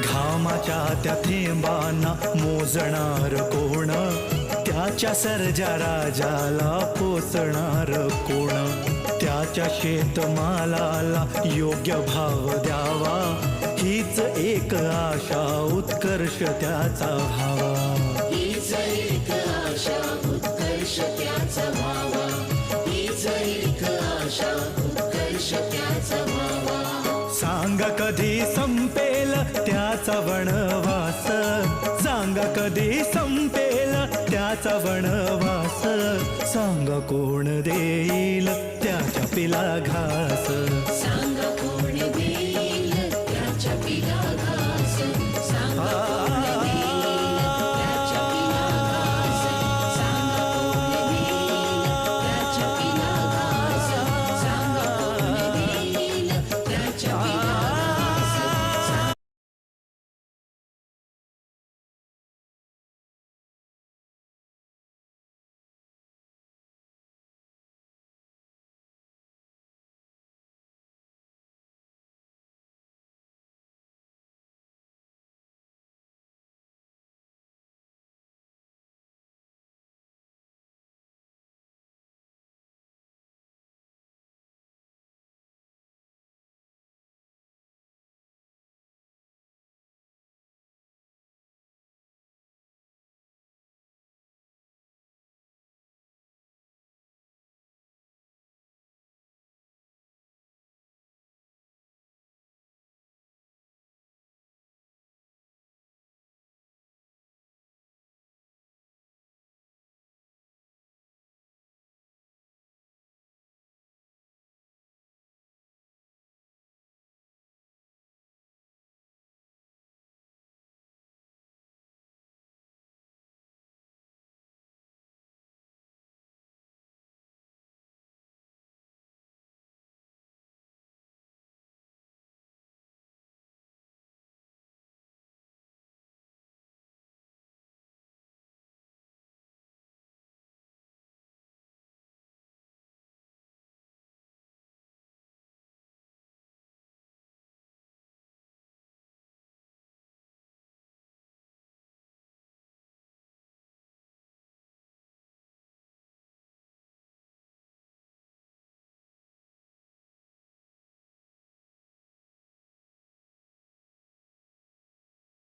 घामाच्या त्या थेंबांना मोजणार कोण, त्याच्या सर्जा राजाला पोचणार कोण, त्याच्या शेतमालाला योग्य भाव द्यावा, हीच एक आशा उत्कर्ष त्याचा व्हावा, हीच एक आशा उत्कर्ष त्याचा व्हावा, हीच एक आशा उत्कर्ष त्याचा व्हावा. सांगा कधी संपेल त्याचा वनवास, सांगा कधी संपेल त्याचा वनवास, सांगा कोण देईल त्याच्या पिला घास,